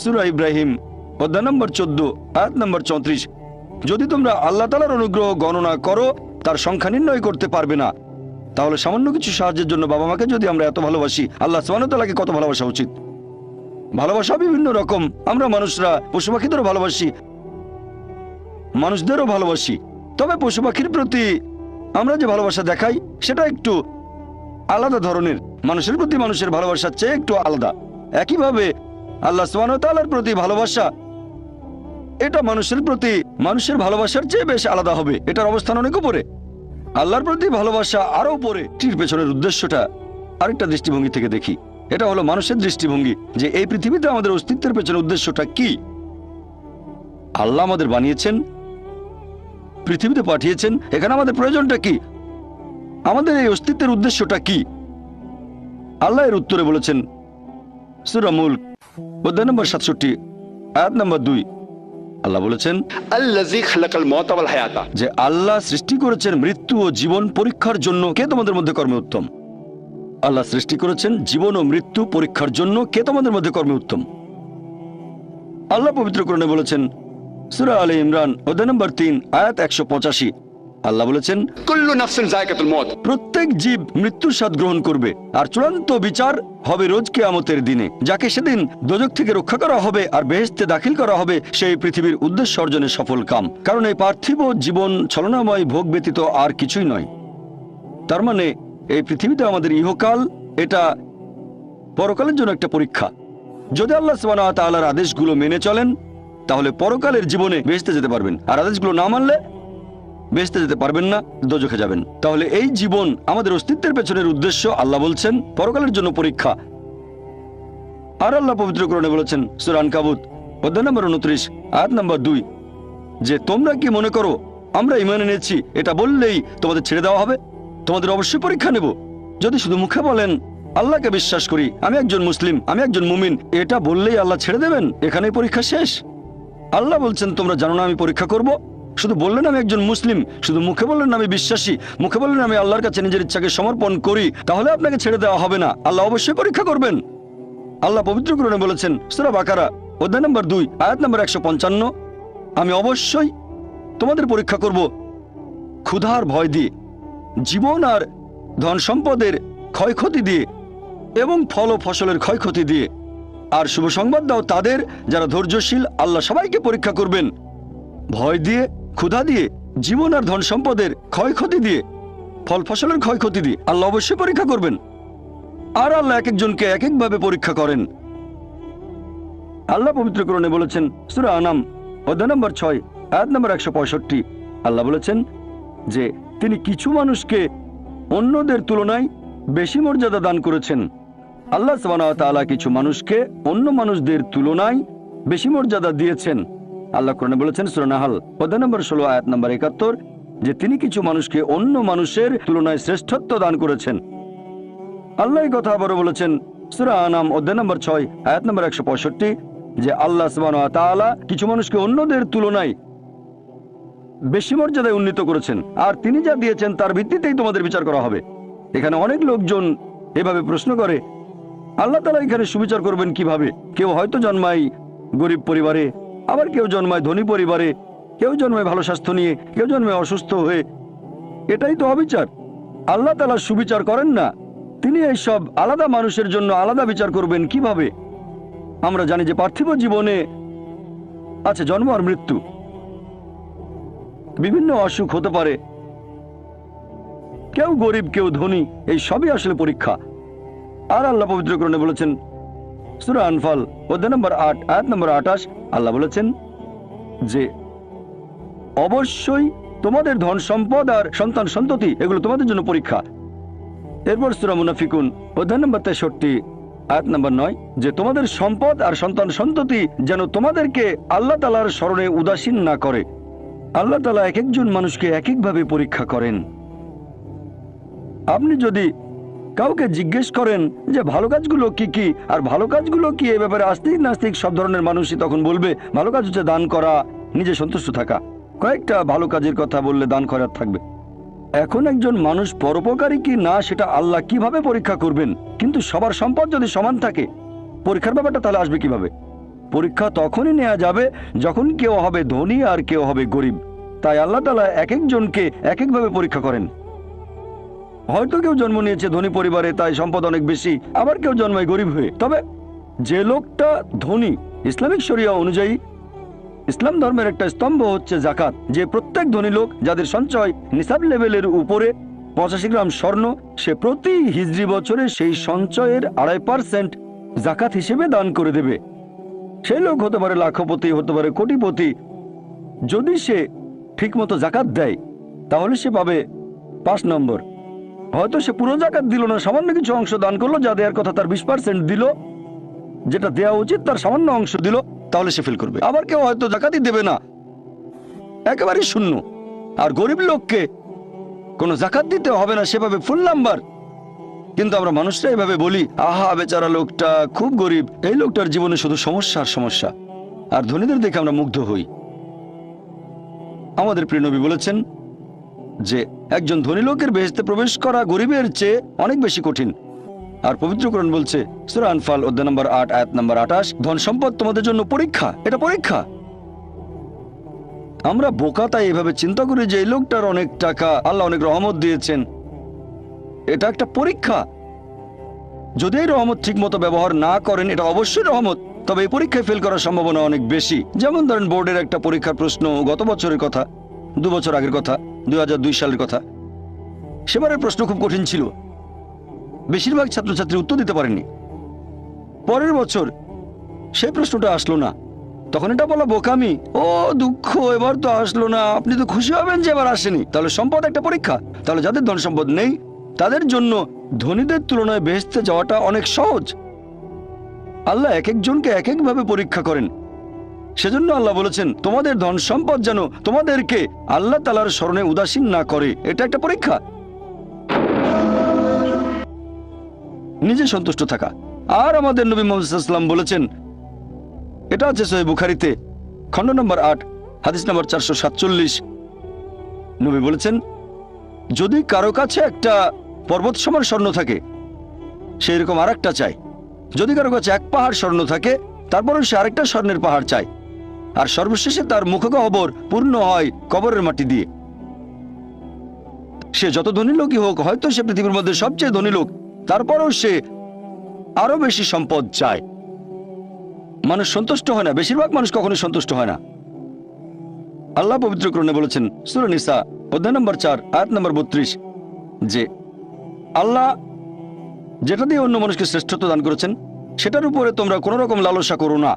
সূরা ইব্রাহিম অধ্যায় নম্বর 14 আয়াত নম্বর 34, যদি তোমরা আল্লাহ তাআলার অনুগ্রহ গণনা করো তার সংখ্যা নির্ণয় করতে পারবে না। তাহলে সামান্য কিছু সাহায্যের জন্য বাবা মাকে যদি আমরা এত ভালোবাসি, আল্লাহ সুবহানাহু ওয়া তাআলাকে কত ভালোবাসা উচিত। ভালোবাসা বিভিন্ন রকম, আমরা মানুষরা পশু পাখিদেরও ভালোবাসি, মানুষদেরও ভালোবাসি। তবে পশু পাখির প্রতি আমরা যে ভালোবাসা দেখাই সেটা একটু আলাদা ধরনের, মানুষের প্রতি মানুষের ভালোবাসার চেয়ে একটু আলাদা। একইভাবে আল্লাহ সুবহানাহু ওয়া তাআলার প্রতি ভালোবাসা, এটা মানুষের প্রতি মানুষের ভালোবাসার চেয়ে বেশ আলাদা হবে, এটার অবস্থান অনেক উপরে। আল্লাহর প্রতি ভালোবাসা আরো উপরে। এর পেছনের উদ্দেশ্যটা আরেকটা দৃষ্টিভঙ্গি থেকে দেখি, এটা হলো মানুষের দৃষ্টিভঙ্গি, যে এই পৃথিবীতে আমাদের অস্তিত্বের পেছনের উদ্দেশ্যটা কি। আল্লাহ আমাদের বানিয়েছেন, পৃথিবীতে পাঠিয়েছেন, এখানে আমাদের প্রয়োজনটা কি, আমাদের এই অস্তিত্বের উদ্দেশ্যটা কি। আল্লাহ এর উত্তরে বলেছেন সূরা মুলক অধ্যায় নম্বর 67 আয়াত নম্বর 2, আল্লাহ বলেছেন, আল্লাযী খালাকাল মাউতা ওয়াল হায়াতা, যে আল্লাহ সৃষ্টি করেছেন মৃত্যু ও জীবন পরীক্ষার জন্য, কে তোমাদের মধ্যে কর্মে উত্তম। আল্লাহ সৃষ্টি করেছেন জীবন ও মৃত্যু পরীক্ষার জন্য, কে তোমাদের মধ্যে কর্মে উত্তম। আল্লাহ পবিত্র কোরআনে বলেছেন সূরা আলে ইমরান অধ্যায় নম্বর 3 আয়াত 185, আল্লাহ বলেছেন, কুল্লু নাফসিন যায়কাতুল মউত, প্রত্যেক জীব মৃত্যুর স্বাদ গ্রহণ করবে, আর চূড়ান্ত বিচার হবে রোজ কিয়ামতের দিনে। যাকে সেদিন দোজখ থেকে রক্ষা করা হবে আর বেহেশতে দাখিল করা হবে সেই পৃথিবীর উদ্দেশ্য অর্জনের সফল কাম। কারণ এই পার্থিব জীবন ছলনাময় ভোগ ব্যতীত আর কিছুই নয়। তার মানে এই পৃথিবীতে আমাদের ইহকাল, এটা পরকালের জন্য একটা পরীক্ষা। যদি আল্লাহ সুবহানাহু ওয়া তাআলার আদেশগুলো মেনে চলেন তাহলে পরকালের জীবনে বেহেশতে যেতে পারবেন, আর আদেশগুলো না মানলে বেহেশতে যেতে পারবেন না, দোজখে যাবেন। তাহলে এই জীবন আমাদের অস্তিত্বের পেছনের উদ্দেশ্য, আল্লাহ বলছেন পরকালের জন্য পরীক্ষা। আর আল্লাহ পবিত্র কোরআনে বলেছেন সূরা আনকাবুত অধ্যায় নম্বর 29 আয়াত নম্বর 2, যে তোমরা কি মনে করো আমরা ঈমান এনেছি এটা বললেই তোমাদের ছেড়ে দেওয়া হবে? তোমাদের অবশ্যই পরীক্ষা নেব। যদি শুধু মুখে বলেন আল্লাহকে বিশ্বাস করি, আমি একজন মুসলিম, আমি একজন মুমিন, এটা বললেই আল্লাহ ছেড়ে দেবেন? এখানেই পরীক্ষা শেষ। আল্লাহ বলছেন তোমরা জানো না আমি পরীক্ষা করব? শুধু বললেন আমি একজন মুসলিম, শুধু মুখে বললেন আমি বিশ্বাসী, মুখে বললেন আমি আল্লাহর কাছে নিজের ইচ্ছাকে সমর্পণ করি, তাহলে আপনাকে ছেড়ে দেওয়া হবে না। আল্লাহ অবশ্যই পরীক্ষা করবেন। আল্লাহ পবিত্র কোরআনে বলেছেন সূরা বাকারা অধ্যায় নম্বর 2 আয়াত নম্বর 155, আমি অবশ্যই তোমাদের পরীক্ষা করব ক্ষুধার ভয় দিয়ে, জীবন আর ধন সম্পদের ক্ষয়ক্ষতি দিয়ে এবং ফল ও ফসলের ক্ষয়ক্ষতি দিয়ে। আর শুভ সংবাদ দাও তাদের যারা ধৈর্যশীল, আল্লাহ সবাইকে পরীক্ষা করবেন ভয় দিয়ে, ক্ষুধা দিয়ে, জীবন আর ধন সম্পদের ক্ষয়ক্ষতি দিয়ে, ফল ফসলের ক্ষয়ক্ষতি দিয়ে। আল্লাহ অবশ্যই পরীক্ষা করবেন। আর আল্লাহ এক একজনকে এক একভাবে পরীক্ষা করেন। আল্লাহ পবিত্র কোরআনে বলেছেন সূরা আনাম অধ্যায় নম্বর 6 আয়াত নম্বর 165, আল্লাহ বলেছেন যে তিনি কিছু মানুষকে অন্যদের তুলনায় বেশি মর্যাদা দান করেছেন। আল্লাহ সুবহানাহু ওয়া তাআলা কিছু মানুষকে অন্য মানুষদের তুলনায় বেশি মর্যাদা দিয়েছেন। আল্লাহ কোরআনে বলেছেন সূরা নাহল অধ্যায় নম্বর 16 আয়াত নম্বর 71 যে তিনি কিছু মানুষকে অন্য মানুষের তুলনায় শ্রেষ্ঠত্ব দান করেছেন। আল্লাহ এই কথা আবারও বলেছেন সূরা আনাম অধ্যায় নম্বর 6 আয়াত নম্বর 165 যে আল্লাহ সুবহানাহু ওয়া তাআলা কিছু মানুষকে অন্যদের তুলনায় বেশি মর্যাদায় উন্নীত করেছেন, আর তিনি যা দিয়েছেন তার ভিত্তিতেই তোমাদের বিচার করা হবে। এখানে অনেক লোকজন এভাবে প্রশ্ন করে আল্লাহ তাআলা এখানে সুবিচার করবেন কিভাবে? কেউ হয়তো জন্মায় গরিব পরিবারে, আবার কেউ জন্মায় ধনী পরিবারে, কেউ জন্মায় ভালো স্বাস্থ্য নিয়ে, কেউ জন্মায় অসুস্থ হয়ে। এটাই তো অবিচার। আল্লাহ তাআলা সুবিচার করেন না। তিনি এইসব আলাদা মানুষের জন্য আলাদা বিচার করবেন কিভাবে? আমরা জানি যে পার্থিব জীবনে আছে জন্ম আর মৃত্যু, বিভিন্ন অসুখ হতে পারে, কেউ গরিব কেউ ধনী, এই সবই আসলে পরীক্ষা। আর আল্লাহ পবিত্র কোরআনে বলেছেন সূরা আনফাল অধ্যায় নম্বর 8 আয়াত নম্বর 28 আল্লাহ বলেছেন যে অবশ্যই তোমাদের ধন সম্পদ আর সন্তান সন্ততি এগুলো তোমাদের জন্য পরীক্ষা। এরপর সূরা মুনাফিকুন অধ্যায় নম্বর 63 আয়াত নম্বর 9 যে তোমাদের সম্পদ আর সন্তান সন্ততি যেন তোমাদেরকে আল্লাহ তাআলার স্মরণে উদাসীন না করে। আল্লাহ তাআলা এক একজন মানুষকে এক একভাবে পরীক্ষা করেন। আপনি যদি কাউকে জিজ্ঞেস করেন যে ভালো কাজগুলো কি কি আর ভালো কাজগুলো কি, এ ব্যাপারে আস্তিক নাস্তিক সব ধরনের মানুষই তখন বলবে ভালো কাজ হচ্ছে দান করা, নিজে সন্তুষ্ট থাকা। কয়েকটা ভালো কাজের কথা বললে দান করার থাকবে। এখন একজন মানুষ পরোপকারী কি না সেটা আল্লাহ কিভাবে পরীক্ষা করবেন? কিন্তু সবার সম্পদ যদি সমান থাকে, পরীক্ষার ব্যাপারটা তাহলে আসবে কিভাবে? পরীক্ষা তখনই নেওয়া যাবে যখন কেউ হবে ধনী আর কেউ হবে গরিব। তাই আল্লাহ তাআলা এক একজনকে এক একভাবে পরীক্ষা করেন। হয়তো কেউ জন্ম নিয়েছে ধনী পরিবারে, তাই সম্পদ অনেক বেশি, আবার কেউ জন্মায় গরিব হয়ে। তবে যে লোকটা ধনী, ইসলামিক শরিয়া অনুযায়ী ইসলাম ধর্মের একটা স্তম্ভ হচ্ছে জাকাত, যে প্রত্যেক ধনী লোক যাদের সঞ্চয় নিসাব লেভেলের উপরে 85 গ্রাম স্বর্ণ, সে প্রতি হিজরি বছরে সেই সঞ্চয়ের 2.5% জাকাত হিসেবে দান করে দেবে। সেই লোক হতে পারে লাখপতি, হতে পারে কোটিপতি। যদি সে ঠিকমতো জাকাত দেয় তাহলে সে পাবে 5 নম্বর। হয়তো সে পুরো জাকাত দিল না, সামান্য কিছু অংশ দান করলো, যা দেওয়ার কথা তার 20% দিল, যেটা দেওয়া উচিত তার সামান্য অংশ দিল, তাহলে সে ফেল করবে। আবার কেউ হয়তো জাকাতই দেবে না, একেবারেই শূন্য। আর গরিব লোককে কোনো জাকাত দিতে হবে না, সেভাবে ফুল নাম্বার। কিন্তু আমরা মানুষরা এভাবে বলি আহা বেচারা লোকটা খুব গরিব, এই লোকটার জীবনে শুধু সমস্যা আর সমস্যা। আর ধনীদের দেখে আমরা মুগ্ধ হই। আমাদের প্রিয় নবী বলেছেন যে একজন ধনী লোকের বেহেশতে প্রবেশ করা গরিবের চেয়ে অনেক বেশি কঠিন। আর পবিত্র কোরআন বলছে সূরা আনফাল অধ্যায় নম্বর 8 আয়াত নম্বর 28 ধন সম্পদ তোমাদের জন্য পরীক্ষা, এটা পরীক্ষা। আমরা বোকা, তাই এভাবে চিন্তা করি যে এই লোকটার অনেক টাকা, আল্লাহ অনেক রহমত দিয়েছেন, এটা একটা পরীক্ষা। যদি এই রহমত ঠিক মতো ব্যবহার না করেন, এটা অবশ্যই রহমত, তবে এই পরীক্ষায় ফেল করার সম্ভাবনা অনেক বেশি। যেমন ধরেন বোর্ডের একটা পরীক্ষার প্রশ্ন গত বছরের কথা, 2 বছর আগের কথা, 2002 সালের কথা। সেবারের প্রশ্ন খুব কঠিন ছিল, বেশিরভাগ ছাত্রছাত্রী উত্তর দিতে পারেননি। পরের বছর সেই প্রশ্নটা আসলো না, তখন এটা বলা বোকামি, ও দুঃখ, এবার তো আসলো না। আপনি তো খুশি হবেন যে এবার আসেনি। তাহলে সম্পদ একটা পরীক্ষা। তাহলে যাদের ধন সম্পদ নেই তাদের জন্য ধনীদের তুলনায় বেহেশতে যাওয়াটা অনেক সহজ। আল্লাহ এক একজনকে এক একভাবে পরীক্ষা করেন। সেজন্য আল্লাহ বলেছেন তোমাদের ধন সম্পদ যেন তোমাদেরকে আল্লাহ তাআলার স্মরণে উদাসীন না করে, এটা একটা পরীক্ষা। নিজে সন্তুষ্ট থাকা। আর আমাদের নবী মুহাম্মদ সাল্লাল্লাহু আলাইহি ওয়াসাল্লাম বলেছেন, এটা আছে সহিহ বুখারীতে খণ্ড নম্বর 8 হাদিস নম্বর 447। নবী বলেছেন যদি কারো কাছে একটা পর্বত সমান স্বর্ণ থাকে, সেই রকম আরেকটা চাই। যদি কারো কাছে 1 পাহাড় স্বর্ণ থাকে, তারপরে সে আরেকটা স্বর্ণের পাহাড় চায়। আর সর্বশেষে তার মুখগহ্বর পূর্ণ হয় কবরের মাটি দিয়ে। সে যত ধনী লোকই হোক, হয়তো সে পৃথিবীর মধ্যে সবচেয়ে ধনী লোক, তারপরেও সে আরো বেশি সম্পদ চায়। মানুষ সন্তুষ্ট হয় না, বেশিরভাগ মানুষ কখনোই সন্তুষ্ট হয় না। আল্লাহ পবিত্র কোরআনে বলেছেন সূরা নিসা অধ্যায় নম্বর 4 আয়াত নম্বর 32 যে আল্লাহ যেটা দিয়ে অন্য মানুষকে শ্রেষ্ঠত্ব দান করেছেন সেটার উপরে তোমরা কোনো রকম লালসা করো না।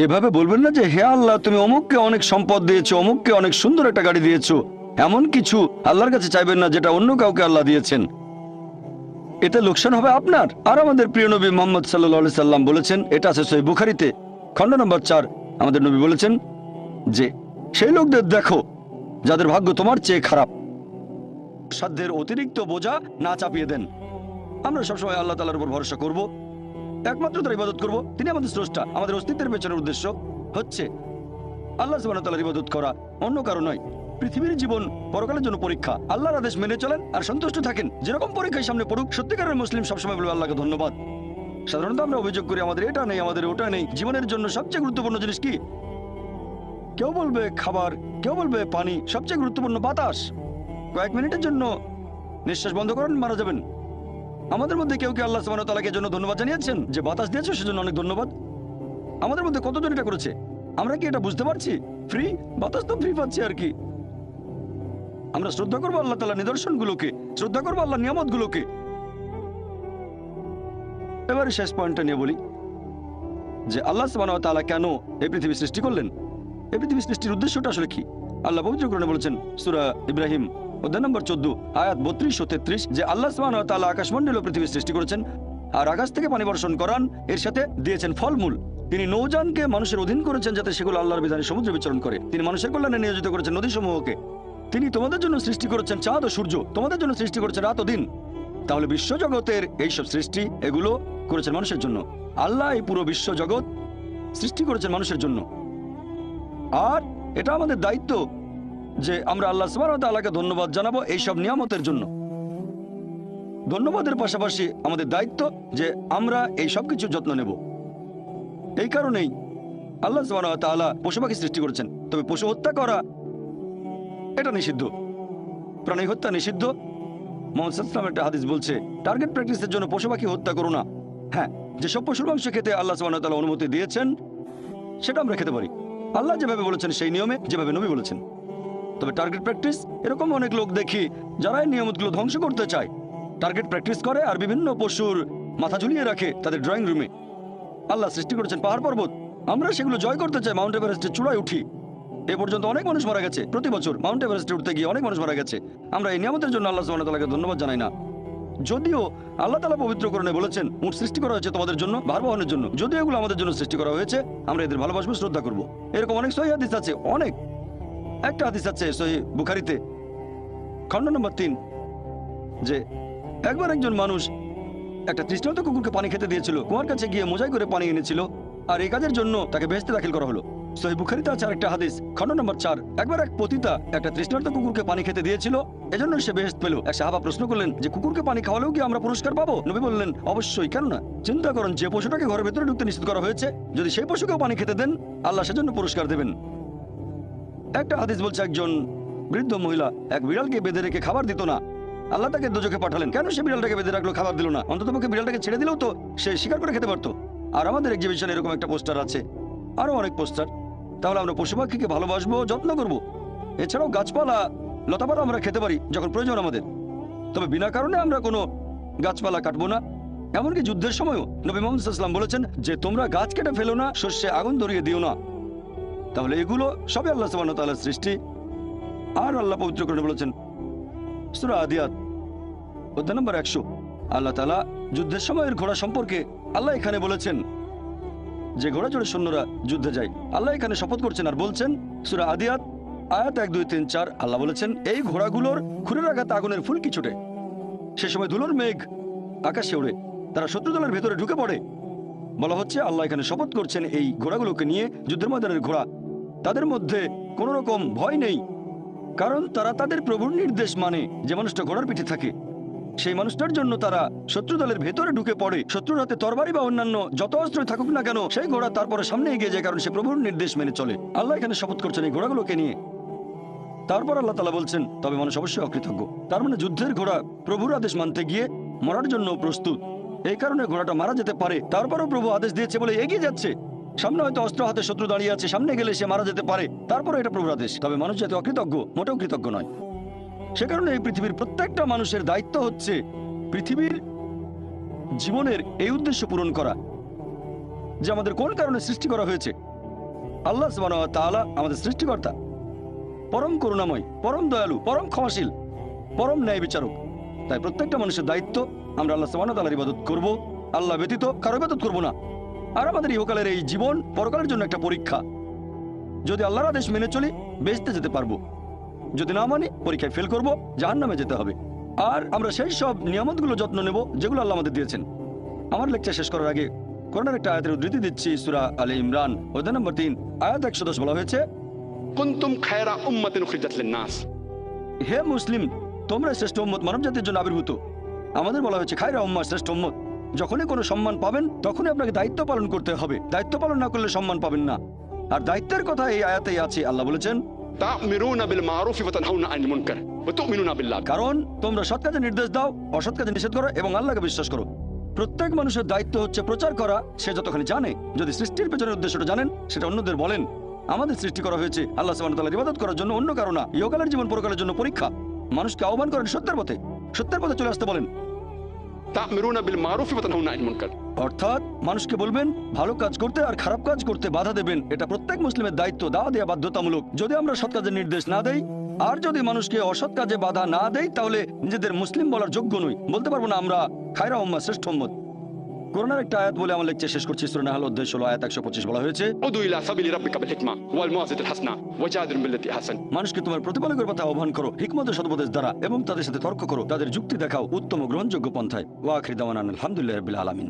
এভাবে বলবেন না যে হে আল্লাহ তুমি অমুককে অনেক সম্পদ দিয়েছো, অমুককে অনেক সুন্দর একটা গাড়ি দিয়েছো। এমন কিছু আল্লাহর কাছে চাইবেন না যেটা অন্য কাউকে আল্লাহ দিয়েছেন। এতে লোকসান হবে আপনার। আর আমাদের প্রিয় নবী মোহাম্মদ সাল্লাল্লাহু আলাইহি সাল্লাম বলেছেন, এটা আছে সহিহ বুখারীতে, খণ্ড নম্বর 4, আমাদের নবী বলেছেন যে সেই লোকদের দেখো যাদের ভাগ্য তোমার চেয়ে খারাপ। সাধ্যের অতিরিক্ত বোঝা না চাপিয়ে দেন। আমরা সবসময় আল্লাহ তাআলার উপর ভরসা করব, একমাত্র তার ইবাদত করব। তিনি আমাদের স্রষ্টা। আমাদের অস্তিত্বের পেছনের উদ্দেশ্য হচ্ছে আল্লাহ সুবহানাহু ওয়া তাআলার ইবাদত করা, অন্য কারো নয়। পৃথিবীর জীবন পরকালের জন্য পরীক্ষা। আল্লাহর আদেশ মেনে চলেন আর সন্তুষ্ট থাকেন। যেরকম পরীক্ষায় সামনে পড়ুক, সত্যিকারের মুসলিম সবসময় বলবে আল্লাহকে ধন্যবাদ। সাধারণত আমরা অভিযোগ করি আমাদের এটা নেই, আমাদের ওটা নেই। জীবনের জন্য সবচেয়ে গুরুত্বপূর্ণ জিনিস কি? কেউ বলবে খাবার, কেউ বলবে পানি, সবচেয়ে গুরুত্বপূর্ণ বাতাস। কয়েক মিনিটের জন্য নিঃশ্বাস বন্ধ করেন, মারা যাবেন। আমাদের মধ্যে কেউ কি আল্লাহ সুবহানাহু ওয়া তাআলাকে জন্য ধন্যবাদ জানিয়েছেন যে বাতাস দিয়েছে সেজন্য অনেক ধন্যবাদ? আমাদের মধ্যে কতজন এটা করেছে? আমরা কি এটা বুঝতে পারছি? ফ্রি বাতাস তো ফ্রি পাচ্ছি আর কি। আমরা শ্রদ্ধা করবো আল্লাহ তাআলার নিদর্শনগুলোকে, শ্রদ্ধা করবো আল্লাহর নিয়ামতগুলোকে। এবারে শেষ পয়েন্টটা নিয়ে বলি যে আল্লাহ সুবহানাহু ওয়া তাআলা কেন এই পৃথিবী সৃষ্টি করলেন। এই পৃথিবী সৃষ্টির উদ্দেশ্যটা আসলে কি? আল্লাহ পবিত্র কোরআনে বলেছেন সূরা ইব্রাহিম অধ্যায় নম্বর 14 আয়াত 32 ও 33 যে আল্লাহ সুবহানাহু ওয়া তাআলা আকাশমণ্ডল ও পৃথিবী সৃষ্টি করেছেন আর আকাশ থেকে পানি বর্ষণ করান, এর সাথে দিয়েছেন ফলমূল। তিনি নৌযানকে মানুষের অধীন করেছেন যাতে সেগুলো আল্লাহর বিধানে সমুদ্রে বিচরণ করে। তিনি মানুষের কল্যাণে নিয়োজিত করেছেন নদীসমূহকে। তিনি তোমাদের জন্য সৃষ্টি করেছেন চাঁদ ও সূর্য, তোমাদের জন্য সৃষ্টি করেছেন রাত ও দিন। তাহলে বিশ্বজগতের এইসব সৃষ্টি এগুলো করেছেন মানুষের জন্য। আল্লাহ এই পুরো বিশ্বজগৎ সৃষ্টি করেছেন মানুষের জন্য। আর এটা আমাদের দায়িত্ব যে আমরা আল্লাহ সুবহানাহু ওয়া তাআলাকে ধন্যবাদ জানাবো এইসব নিয়ামতের জন্য। ধন্যবাদের পাশাপাশি আমাদের দায়িত্ব যে আমরা এই সব কিছু যত্ন নেব। এই কারণেই আল্লাহ সুবহানাহু ওয়া তাআলা পশু পাখি সৃষ্টি করেছেন। তবে পশু হত্যা করা এটা নিষিদ্ধ, প্রাণী হত্যা নিষিদ্ধ। মুহাম্মদ সাল্লাল্লাহু আলাইহি ওয়াসাল্লাম একটা হাদিস বলছে টার্গেট প্র্যাকটিসের জন্য পশু পাখি হত্যা করো না। হ্যাঁ, যেসব পশুর মাংস খেতে আল্লাহ সুবহানাহু ওয়া তাআলা অনুমতি দিয়েছেন সেটা আমরা খেতে পারি, আল্লাহ যেভাবে বলেছেন সেই নিয়মে, যেভাবে নবী বলেছেন। তবে টার্গেট প্র্যাকটিস, এরকম অনেক লোক দেখি যারা এই নিয়মগুলো ধ্বংস করতে চায়। টার্গেট প্র্যাকটিস করে আর বিভিন্ন পশুর মাথা ঝুলিয়ে রাখে তাদের ড্রয়িং রুমে। আল্লাহ সৃষ্টি করেছেন পাহাড় পর্বত, আমরা সেগুলো জয় করতে চাই, মাউন্ট এভারেস্টের চূড়ায় উঠি। এ পর্যন্ত অনেক মানুষ মারা গেছে, প্রতি বছর মাউন্ট এভারেস্টে উঠতে গিয়ে অনেক মানুষ মারা গেছে। আমরা এই নিয়ামতের জন্য আল্লাহ সুবহানাহু ওয়া তাআলাকে ধন্যবাদ জানাই না। যদিও আল্লাহ তাআলা পবিত্র কোরআনে বলেছেন উট সৃষ্টি করা হয়েছে তোমাদের জন্য, ভার বহনের জন্য। যদিও এগুলো আমাদের জন্য সৃষ্টি করা হয়েছে, আমরা এদের ভালোবাসবো, শ্রদ্ধা করব। এরকম অনেক সহিহ হাদিস আছে, অনেক। একটা হাদিস আছে সহিহ বুখারীতে খণ্ড নম্বর 3 যে একবার একজন মানুষ একটা তৃষ্ণার্ত কুকুরকে পানি খেতে দিয়েছিল। কুয়ার কাছে গিয়ে মোজাই করে পানি এনেছিল আর এই কাজের জন্য তাকে বেহেশতে দাখিল করা হলো। সহিহ বুখারীতে আছে আরেকটা হাদিস খণ্ড নম্বর 4 একবার এক পতিতা একটা তৃষ্ণার্ত কুকুরকে পানি খেতে দিয়েছিল, এজন্য সে বেহেশত পেল। এক সাহাবা প্রশ্ন করলেন যে কুকুরকে পানি খাওয়ালেও কি আমরা পুরস্কার পাবো? নবী বললেন অবশ্যই, কেন না। চিন্তা করুন, যে পশুটাকে ঘরের ভেতরে ঢুকতে নিষেধ করা হয়েছে, যদি সেই পশুকেও পানি খেতে দেন আল্লাহ সেজন্য পুরস্কার দেবেন। একটা হাদিস বলছে একজন বৃদ্ধ মহিলা এক বিড়ালকে বেঁধে রেখে খাবার দিত না, আল্লাহ তাকে দোজখে পাঠালেন। কেন সে বিড়ালটাকে বেঁধে রাখলো, খাবার দিল না? অন্ততপক্ষে বিড়ালটাকে ছেড়ে দিলেও তো সে শিকার করে খেতে পারতো। আর আমাদের এক্সিবিশনে এরকম একটা পোস্টার আছে, আরো অনেক পোস্টার। তাহলে আমরা পশু পাখিকে ভালোবাসবো, যত্ন করব। এছাড়াও গাছপালা লতাপাতা আমরা খেতে পারি যখন প্রয়োজন আমাদের, তবে বিনা কারণে আমরা কোনো গাছপালা কাটবো না। এমনকি যুদ্ধের সময়ও নবী মুহাম্মদ সাল্লাল্লাহু আলাইহি ওয়াসাল্লাম বলেছেন যে তোমরা গাছ কেটে ফেলো না, শস্যে আগুন ধরিয়ে দিও না। তাহলে এগুলো সবই আল্লাহ সুবহানাহু ওয়া তাআলার সৃষ্টি। আর আল্লাহ পবিত্র কোরআনে বলেছেন সূরা আদিয়াত অধ্যায় নম্বর 100 আল্লাহ তাআলা যুদ্ধের সময়ের ঘোড়া সম্পর্কে আল্লাহ এখানে বলেছেন যে ঘোড়া চড়ে সৈন্যরা যুদ্ধে যায়। আল্লাহ এখানে শপথ করছেন আর বলছেন সূরা আদিয়াত আয়াত 1, 2, 3, 4 আল্লাহ বলেছেন এই ঘোড়াগুলোর খুরের আঘাতে আগুনের ফুলকি ছুটে, সে সময় ধুলোর মেঘ আকাশে ওড়ে, তারা শত্রু দলের ভেতরে ঢুকে পড়ে। বলা হচ্ছে আল্লাহ এখানে শপথ করছেন এই ঘোড়াগুলোকে নিয়ে, যুদ্ধের ময়দানের ঘোড়া, তাদের মধ্যে কোনো রকম ভয় নেই, কারণ তারা তাদের প্রভুর নির্দেশ মানে। যে মানুষটা ঘোড়ার পিঠে থাকে সেই মানুষটার জন্য তারা শত্রু দলের ভেতরে ঢুকে পড়ে। শত্রুর হাতে তরবারি বা অন্যান্য যত অস্ত্র থাকুক না কেন, সেই ঘোড়া তারপরে সামনে এগিয়ে যায়, কারণ সে প্রভুর নির্দেশ মেনে চলে। আল্লাহ এখানে শপথ করছেন এই ঘোড়াগুলোকে নিয়ে। তারপর আল্লাহ তাআলা বলছেন তবে মানুষ অবশ্যই অকৃতজ্ঞ। তার মানে যুদ্ধের ঘোড়া প্রভুর আদেশ মানতে গিয়ে মরার জন্য প্রস্তুত। এই কারণে ঘোড়াটা মারা যেতে পারে, তারপরও প্রভু আদেশ দিয়েছে বলে এগিয়ে যাচ্ছে। সামনে হয়তো অস্ত্র হাতে শত্রু দাঁড়িয়ে আছে, সামনে গেলে সে মারা যেতে পারে, তারপরে এটা প্রভুর আদেশ। তবে মানুষ যাতে অকৃতজ্ঞ, মোটেও কৃতজ্ঞ নয়। সে কারণে এই পৃথিবীর প্রত্যেকটা মানুষের দায়িত্ব হচ্ছে পৃথিবীর জীবনের এই উদ্দেশ্য পূরণ করা যে আমাদের কোন কারণে সৃষ্টি করা হয়েছে। আল্লাহ সুবহানাহু ওয়া তাআলা আমাদের সৃষ্টিকর্তা, পরম করুণাময়, পরম দয়ালু, পরম ক্ষমাশীল, পরম ন্যায় বিচারক। তাই প্রত্যেকটা মানুষের দায়িত্ব আমরা আল্লাহ সুবহানাহু ওয়া তাআলার ইবাদত করব, আল্লাহ ব্যতীত কারো ইবাদত করব না। আর আমাদের ইহকালের এই জীবন পরকালের জন্য একটা পরীক্ষা। যদি আল্লাহর আদেশ মেনে চলি বেহেশতে যেতে পারবো, যদি না মানি পরীক্ষায় ফেল করব, জাহান্নামে যেতে হবে। আর আমরা সেই সব নিয়ামতগুলো যত্ন নেব যেগুলো আল্লাহ আমাদের দিয়েছেন। আমার লেকচার শেষ করার আগে কোরআনের একটা আয়াতের উদ্ধৃতি দিচ্ছি। সূরা আলে ইমরান অধ্যায় নম্বর 3 আয়াত 110 বলা হয়েছে, কুনতুম খায়রা উম্মাতিন উখরিজাত লিন-নাস। হে মুসলিম, তোমরা শ্রেষ্ঠ উম্মত, মানব জাতির জন্য আবির্ভূত। আমাদের বলা হয়েছে খায়রা উম্মাহ, শ্রেষ্ঠ উম্মত। যখনই কোনো সম্মান পাবেন তখনই আপনাকে দায়িত্ব পালন করতে হবে। দায়িত্ব পালন না করলে সম্মান পাবেন না। আর দায়িত্বের কথা এই আয়াতেই আছে। আল্লাহ বলেছেন, তা'মিরুনা বিল মারুফ ওয়া তানহাউনা আনিল মুনকার ওয়া তু'মিনুনা বিল্লাহ। কারণ তোমরা সৎ কাজে নির্দেশ দাও, অসৎ কাজে নিষেধ করো এবং আল্লাহকে বিশ্বাস করো। প্রত্যেক মানুষের দায়িত্ব হচ্ছে প্রচার করা, সে যতখানি জানে। যদি সৃষ্টির পেছনের উদ্দেশ্যটা জানেন সেটা অন্যদের বলেন। আমাদের সৃষ্টি করা হয়েছে আল্লাহ সুবহানাহু ওয়া তাআলার ইবাদত করার জন্য, অন্য কারণ না। ইহকালের জীবন পরকালের জন্য পরীক্ষা। মানুষকে আহ্বান করেন সত্যের পথে, সত্যের পথে চলে আসতে বলেন। তা'মিরুনা বিল মারুফ ওয়া তানহাউনা আনিল মুনকার, অর্থাৎ মানুষকে বলবেন ভালো কাজ করতে আর খারাপ কাজ করতে বাধা দেবেন। এটা প্রত্যেক মুসলিমের দায়িত্ব, দাওয়া দেওয়া বাধ্যতামূলক। যদি আমরা সৎ কাজের নির্দেশ না দেই আর যদি মানুষকে অসৎ কাজে বাধা না দেই তাহলে নিজেদের মুসলিম বলার যোগ্য নই। বলতে পারবো না আমরা খায়রা উম্মাহ, শ্রেষ্ঠ উম্মত। কোরআনের একটা আয়াত বলে আমার লেকচার শেষ করছি। সূরা নাহল অধ্যায় 16 আয়াত 125 বলা হয়েছে, উদু ইলা সাবিলি রাব্বিকা বিল হিকমা ওয়াল মাউইজাতিল হাসানা ওয়াজাদিলহুম বিল্লাতি আহসান। মানুষকে তোমার প্রতিপালকের কথা আহ্বান করো হিকমতের সদুপদেশ দ্বারা এবং তাদের সাথে তর্ক করো, তাদের যুক্তি দেখাও উত্তম ও গ্রহণযোগ্য পন্থায়। ওয়া আখির দাওয়ানা আলহামদুলিল্লাহি রাব্বিল আলামিন।